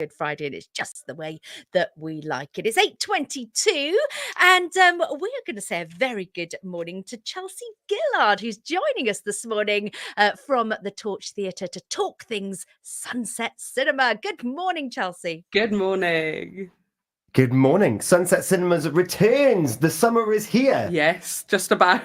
Good Friday, and it's just the way that we like it. It's 8:22, and we're going to say a very good morning to Chelsey Gillard, who's joining us this morning from the Torch Theatre to talk things Sunset Cinema. Good morning, Chelsey. Good morning. Good morning. Sunset Cinemas returns. The summer is here. Yes, just about.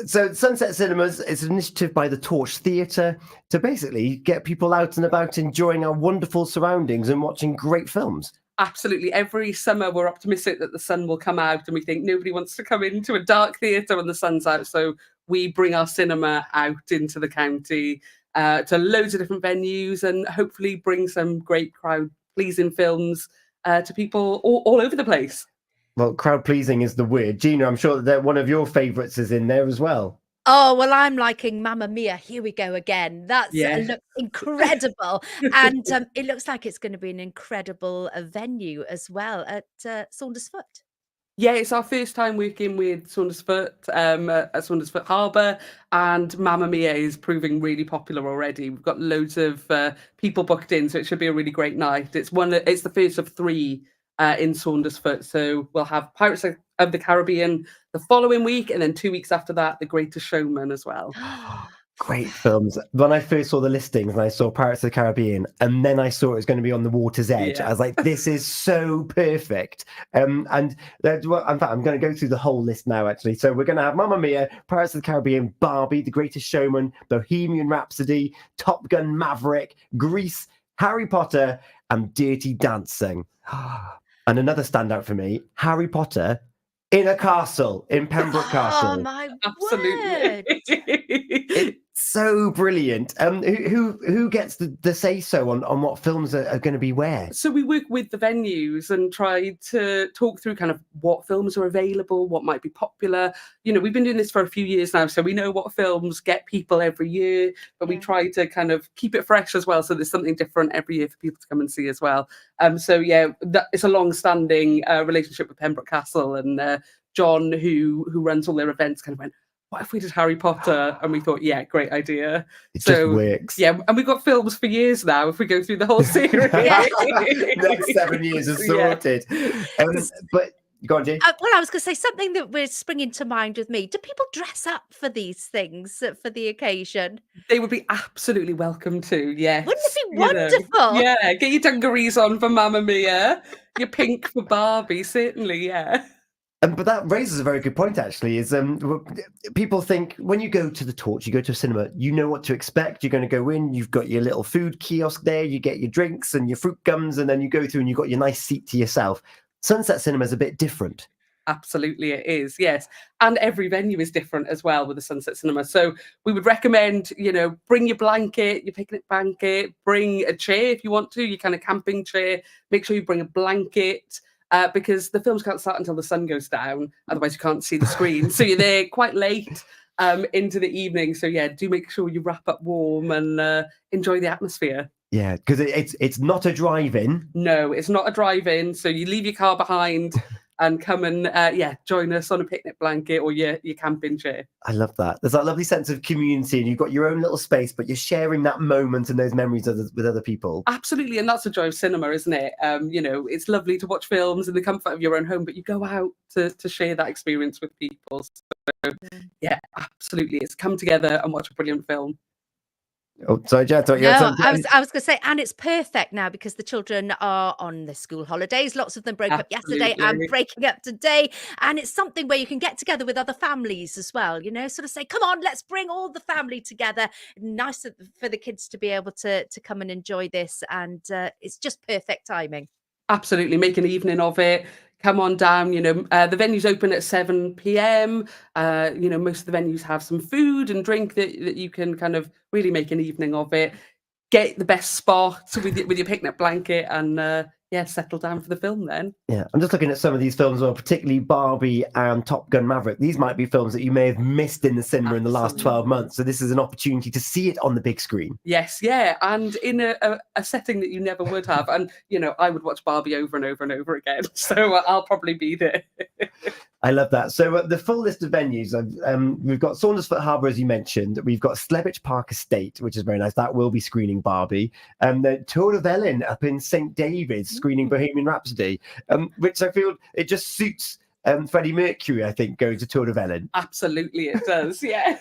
So Sunset Cinemas is an initiative by the Torch Theatre to basically get people out and about enjoying our wonderful surroundings and watching great films. Absolutely. Every summer we're optimistic that the sun will come out, and we think nobody wants to come into a dark theatre when the sun's out. So we bring our cinema out into the county to loads of different venues and hopefully bring some great crowd-pleasing films to people all over the place. Well, crowd pleasing is the word. Gina, I'm sure that one of your favourites is in there as well. Oh, well, I'm liking Mamma Mia. Here we go again. That's looks incredible. And it looks like it's going to be an incredible venue as well at Saundersfoot. Yeah, it's our first time working with Saundersfoot at Saundersfoot Harbour, and Mamma Mia is proving really popular already. We've got loads of people booked in, so it should be a really great night. It's the first of three in Saundersfoot, so we'll have Pirates of the Caribbean the following week, and then 2 weeks after that, The Greatest Showman as well. Great films. When I first saw the listings and I saw Pirates of the Caribbean, and then I saw it was going to be on the water's edge, I was like, this is so perfect. In fact, I'm going to go through the whole list now, actually. So we're going to have Mamma Mia, Pirates of the Caribbean, Barbie, The Greatest Showman, Bohemian Rhapsody, Top Gun Maverick, Grease, Harry Potter, and Dirty Dancing. And another standout for me, Harry Potter in a castle, in Pembroke Castle. Oh, my Absolutely. word. It's so brilliant. Who gets the say so on what films are going to be where? So we work with the venues and try to talk through kind of what films are available, what might be popular. You know, we've been doing this for a few years now, so we know what films get people every year, but we try to kind of keep it fresh as well, so there's something different every year for people to come and see as well. It's a long-standing relationship with Pembroke Castle, and John, who runs all their events, kind of went, what if we did Harry Potter? And we thought, yeah, great idea. It just works. Yeah, and we've got films for years now if we go through the whole series. Next 7 years is sorted. But go on, Jane. Well, I was going to say something that was springing to mind with me. Do people dress up for these things for the occasion? They would be absolutely welcome to, yes. Wouldn't it be wonderful? Yeah, get your dungarees on for Mamma Mia, your pink for Barbie, certainly, yeah. But that raises a very good point, actually, is people think when you go to the Torch, you go to a cinema, you know what to expect. You're going to go in, you've got your little food kiosk there, you get your drinks and your fruit gums, and then you go through and you've got your nice seat to yourself. Sunset Cinema is a bit different. Absolutely, it is, yes. And every venue is different as well with the Sunset Cinema. So we would recommend, bring your blanket, your picnic blanket, bring a chair if you want to, your kind of camping chair. Make sure you bring a blanket. Because the films can't start until the sun goes down, otherwise you can't see the screen. So you're there quite late into the evening. So yeah, do make sure you wrap up warm and enjoy the atmosphere. Yeah, because it's not a drive-in. No, it's not a drive-in. So you leave your car behind and come and join us on a picnic blanket or your camping chair. I love that. There's that lovely sense of community, and you've got your own little space, but you're sharing that moment and those memories with other people. Absolutely, and that's the joy of cinema, isn't it? It's lovely to watch films in the comfort of your own home, but you go out to share that experience with people. So yeah, absolutely, it's come together and watch a brilliant film. Oh, sorry, Jen. I was going to say, and it's perfect now because the children are on the school holidays. Lots of them broke up yesterday and breaking up today. And it's something where you can get together with other families as well, sort of say, come on, let's bring all the family together. Nice for the kids to be able to come and enjoy this. And it's just perfect timing. Absolutely, make an evening of it. Come on down, the venue's open at 7 p.m. Most of the venues have some food and drink that you can kind of really make an evening of it. Get the best spot with your picnic blanket and settle down for the film then. Yeah, I'm just looking at some of these films, well, particularly Barbie and Top Gun Maverick. These might be films that you may have missed in the cinema in the last 12 months. So this is an opportunity to see it on the big screen. Yes, yeah, and in a setting that you never would have. And, I would watch Barbie over and over and over again. So I'll probably be there. I love that. So the full list of venues, we've got Saundersfoot Harbour, as you mentioned. We've got Slebich Park Estate, which is very nice. That will be screening Barbie. The Tour of Ellen up in St. David's, screening Bohemian Rhapsody, which I feel it just suits Freddie Mercury, I think, going to Tour of Ellen. Absolutely, it does, yeah.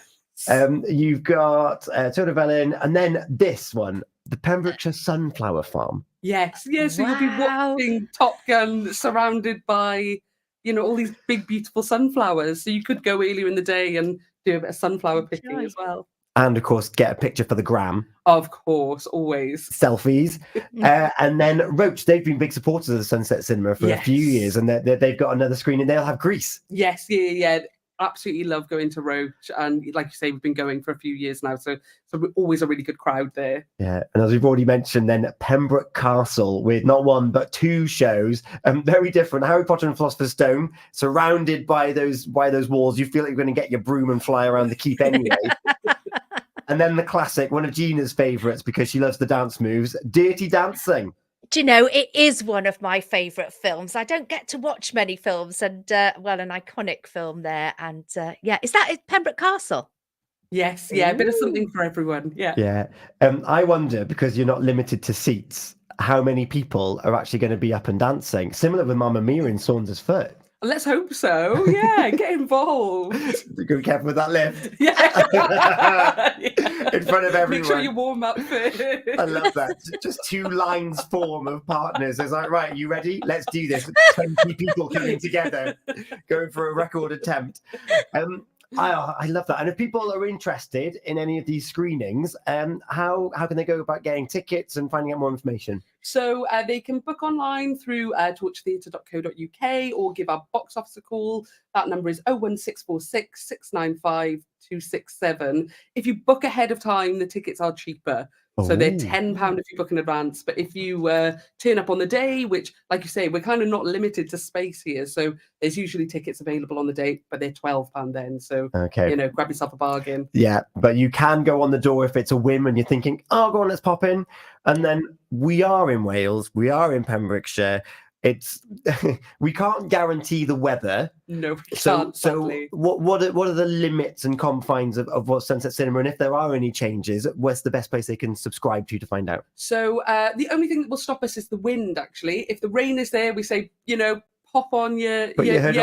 You've got Tour of Ellen, and then this one, the Pembrokeshire Sunflower Farm. Yes, so you'll be watching Top Gun surrounded by, all these big, beautiful sunflowers. So you could go earlier in the day and do a bit of sunflower picking as well. And, of course, get a picture for the gram. Of course, always. Selfies. And then Roach, they've been big supporters of the Sunset Cinema for a few years, and they've got another screening. They'll have Grease. Yes, yeah. Absolutely love going to Roach. And like you say, we've been going for a few years now. So we're always a really good crowd there. Yeah. And as we've already mentioned, then Pembroke Castle with not one, but two shows. Very different. Harry Potter and Philosopher's Stone, surrounded by those walls. You feel like you're going to get your broom and fly around the keep anyway. And then the classic, one of Gina's favourites because she loves the dance moves, Dirty Dancing. Do you know, it is one of my favourite films. I don't get to watch many films, and an iconic film there. And is that Pembroke Castle? Yes, yeah, a bit of something for everyone. Yeah. I wonder, because you're not limited to seats, how many people are actually going to be up and dancing? Similar with Mamma Mia in Saundersfoot. Let's hope so. Yeah, get involved. Be careful with that lift. Yeah. In front of everyone. Make sure you warm up first. I love that. Just two lines form of partners. It's like, right, you ready? Let's do this. 20 people coming together, going for a record attempt. I love that. And if people are interested in any of these screenings, how can they go about getting tickets and finding out more information? So they can book online through torchtheatre.co.uk or give our box office a call. That number is 01646 695 267. If you book ahead of time, the tickets are cheaper. So they're £10 if you book in advance. But if you turn up on the day, which, like you say, we're kind of not limited to space here. So there's usually tickets available on the day, but they're £12 then. So, grab yourself a bargain. Yeah, but you can go on the door if it's a whim and you're thinking, oh, go on, let's pop in. And then we are in Wales. We are in Pembrokeshire. We can't guarantee the weather. No, we can't. So what are the limits and confines of what Sunset Cinema, and if there are any changes, what's the best place they can subscribe to find out? So the only thing that will stop us is the wind. Actually, if the rain is there, we say pop on your waterproofs.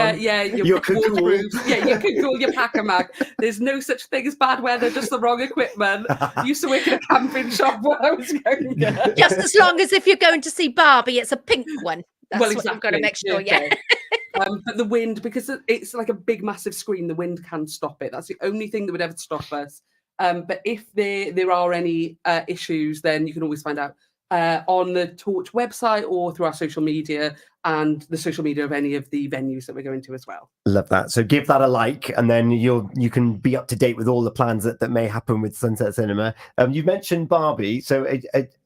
Yeah, you can call your pack-a-mag. There's no such thing as bad weather, just the wrong equipment. I used to work in a camping shop when I was younger. Just as long as if you're going to see Barbie, it's a pink one. That's exactly. What you've got to make sure, But the wind, because it's like a big, massive screen, the wind can stop it. That's the only thing that would ever stop us. But if there are any issues, then you can always find out on the Torch website or through our social media and the social media of any of the venues that we're going to as well. Love that. So give that a like, and then you can be up to date with all the plans that may happen with Sunset Cinema. You mentioned Barbie. So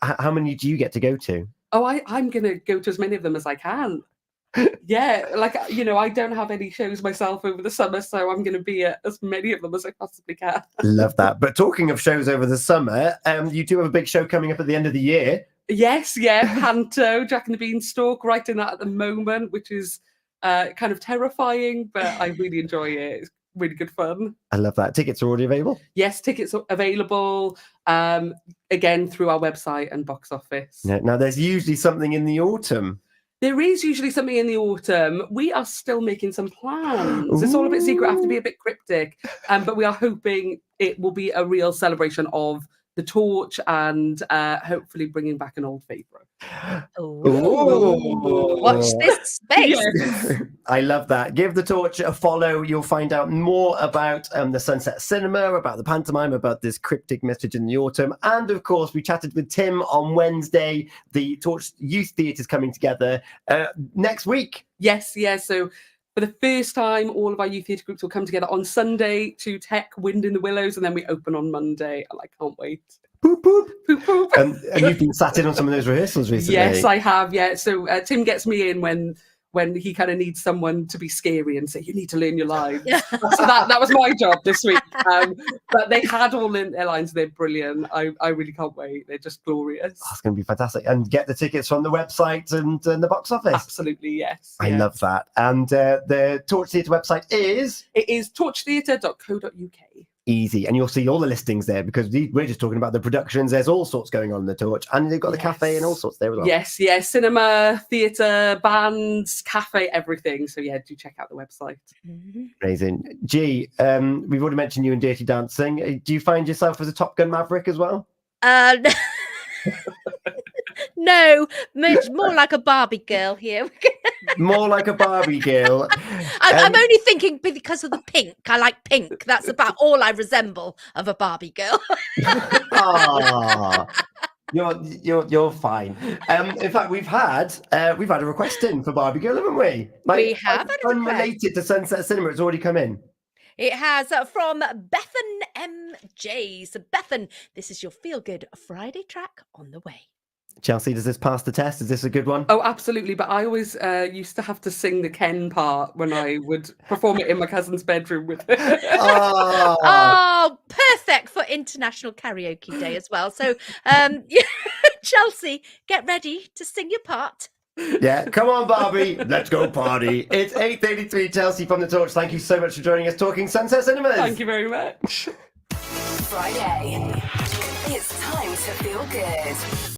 how many do you get to go to? Oh, I'm going to go to as many of them as I can. Yeah, I don't have any shows myself over the summer, so I'm going to be at as many of them as I possibly can. Love that. But talking of shows over the summer, you do have a big show coming up at the end of the year. Yes, Panto, Jack and the Beanstalk, writing that at the moment, which is kind of terrifying, but I really enjoy it. It's really good fun. I love that. Tickets are already available? Yes, tickets are available, again, through our website and box office. Yeah, now, there's usually something in the autumn. There is usually something in the autumn. We are still making some plans. It's all a bit secret. I have to be a bit cryptic. But we are hoping it will be a real celebration of the Torch and hopefully bringing back an old favourite. Watch this space. Yes. I love that. Give the Torch a follow. You'll find out more about the Sunset Cinema, about the pantomime, about this cryptic message in the autumn. And of course, we chatted with Tim on Wednesday. The Torch Youth Theatre is coming together next week. Yes. So for the first time, all of our youth theatre groups will come together on Sunday to tech Wind in the Willows, and then we open on Monday. And I can't wait. Poop, poop. Poop, poop. And you've been sat in on some of those rehearsals recently. Yes, I have. Yeah. So Tim gets me in when he kind of needs someone to be scary and say, you need to learn your lines. So that was my job this week. But they had all in their lines. They're brilliant. I really can't wait. They're just glorious. That's going to be fantastic. And get the tickets from the website and the box office. Absolutely, yes. I love that. And the Torch Theatre website is? It is torchtheatre.co.uk. Easy. And you'll see all the listings there, because we're just talking about the productions. There's all sorts going on in the Torch, and they've got the cafe and all sorts there as well. Yes, cinema, theatre, bands, cafe, everything. So yeah, do check out the website. Amazing. G, we've already mentioned you in Dirty Dancing. Do you find yourself as a Top Gun Maverick as well? No, much more like a Barbie girl here. More like a Barbie girl. I'm only thinking because of the pink. I like pink. That's about all I resemble of a Barbie girl. Ah, you're fine. In fact, we've had a request in for Barbie girl, haven't we? We have had a request. Unrelated to Sunset Cinema. It's already come in. It has from Bethan MJ. So Bethan, this is your Feel Good Friday track on the way. Chelsey, does this pass the test? Is this a good one? Oh, absolutely. But I always used to have to sing the Ken part when I would perform it in my cousin's bedroom with her. Oh, perfect for International Karaoke Day as well. So, Chelsey, get ready to sing your part. Yeah, come on, Barbie. Let's go party. It's 8:33, Chelsey from The Torch. Thank you so much for joining us talking Sunset Cinemas. Thank you very much. Friday. It's time to feel good.